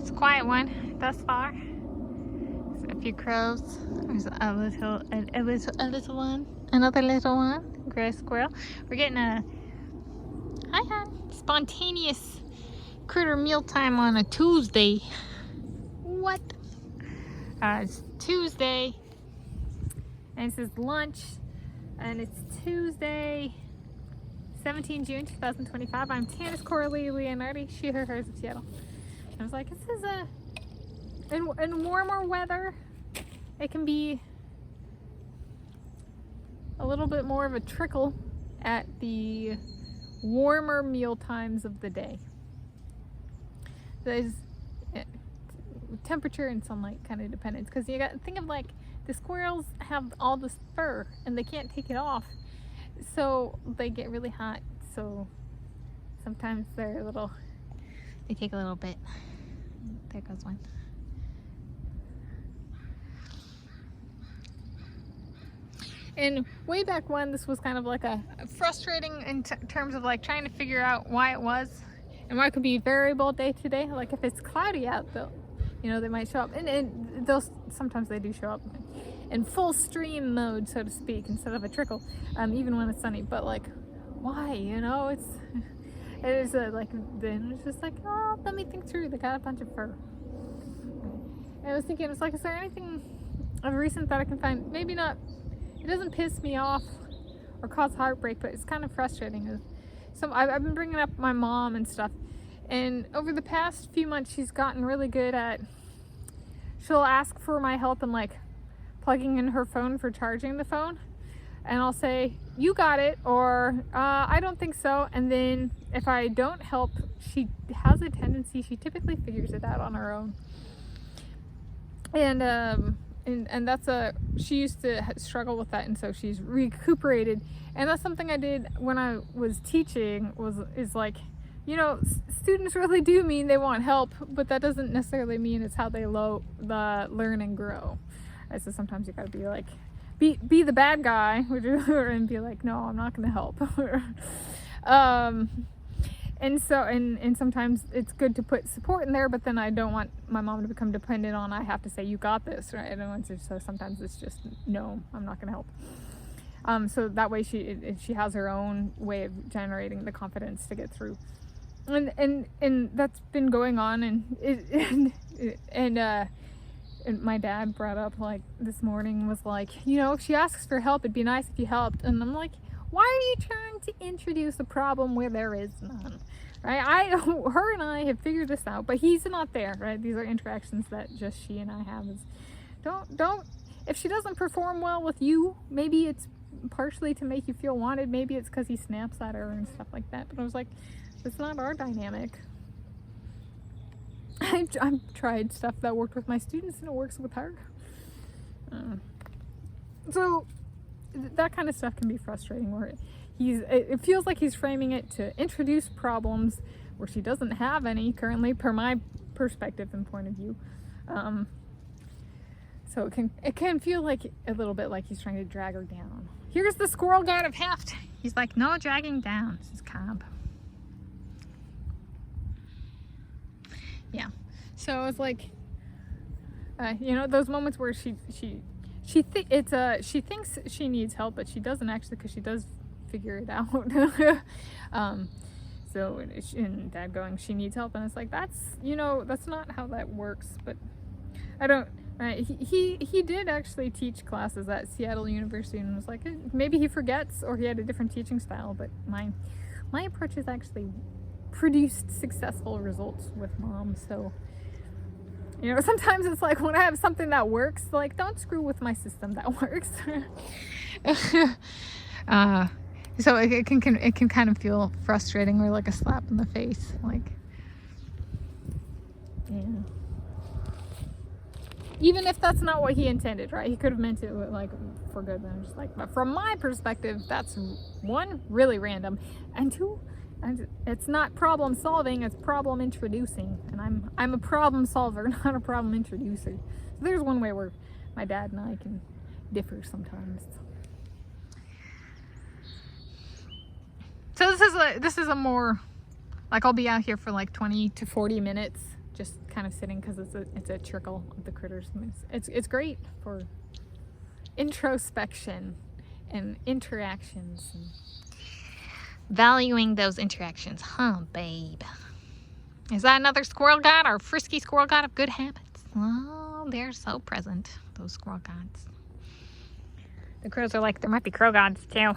It's a quiet one thus far. There's a few crows. There's a little one. Another little one. Gray squirrel. We're getting a spontaneous critter mealtime on a Tuesday. What? It's Tuesday. And this is lunch. And it's Tuesday, 17 June 2025. I'm Tanis Coralee Leonhardi, she, her, hers of Seattle. I was like, this is in warmer weather, it can be a little bit more of a trickle at the warmer meal times of the day. There's temperature and sunlight kind of dependent, because you got to think of like the squirrels have all this fur and they can't take it off, so they get really hot. So sometimes they take a little bit. There goes one. And way back when, this was kind of like a frustrating in terms of like trying to figure out why it was, and why it could be variable day to day. Like if it's cloudy out, they might show up, and those sometimes they do show up in full stream mode, so to speak, instead of a trickle, even when it's sunny. But like, why? It is like, then it's just like, oh, let me think through. They got a bunch of fur. And I was thinking, it's like, is there anything of recent that I can find? Maybe not. It doesn't piss me off or cause heartbreak, but it's kind of frustrating. So I've been bringing up my mom and stuff, and over the past few months, she's gotten really good at. She'll ask for my help in like plugging in her phone for charging the phone, and I'll say, you got it, or I don't think so. And then if I don't help, she has a tendency, she typically figures it out on her own. And that's she used to struggle with that, and so she's recuperated. And that's something I did when I was teaching, is like, students really do mean they want help, but that doesn't necessarily mean it's how they learn and grow. And so sometimes you gotta be like, be the bad guy, and be like, no, I'm not gonna help. And so, and sometimes it's good to put support in there, but then I don't want my mom to become dependent on, I have to say, you got this, right? So sometimes it's just, no, I'm not gonna help. So that way she has her own way of generating the confidence to get through. And that's been going on, and my dad brought up, like, this morning, was like, if she asks for help, it'd be nice if you helped. And I'm like, why are you trying to introduce a problem where there is none, right? Her and I have figured this out, but he's not there, right? These are interactions that just she and I have. If she doesn't perform well with you, maybe it's partially to make you feel wanted, maybe it's because he snaps at her and stuff like that. But I was like, it's not our dynamic. I've tried stuff that worked with my students, and it works with her. So that kind of stuff can be frustrating, where it feels like he's framing it to introduce problems where she doesn't have any currently, per my perspective and point of view. So it can feel like a little bit like he's trying to drag her down. Here's the squirrel god of heft. He's like, no dragging down. This is Cobb. Yeah. So it's like, those moments where she thinks she needs help, but she doesn't actually, because she does figure it out. And Dad going, she needs help, and it's like, that's not how that works. But I don't. Right? He did actually teach classes at Seattle University, and was like, maybe he forgets, or he had a different teaching style. But my approach has actually produced successful results with Mom. So sometimes it's like, when I have something that works, like, don't screw with my system that works. So it can kind of feel frustrating, or like a slap in the face, like, yeah. Even if that's not what he intended, right? He could have meant it like for good. And I'm just like, but from my perspective, that's one, really random, and two, it's not problem solving, it's problem introducing. And I'm a problem solver, not a problem introducer. So there's one way where my dad and I can differ sometimes. So this is a more, like, I'll be out here for like 20 to 40 minutes just kind of sitting because it's a trickle of the critters. It's great for introspection and interactions and valuing those interactions, huh, babe? Is that another squirrel god, or frisky squirrel god of good habits? Oh, they're so present, those squirrel gods. The crows are like, there might be crow gods too.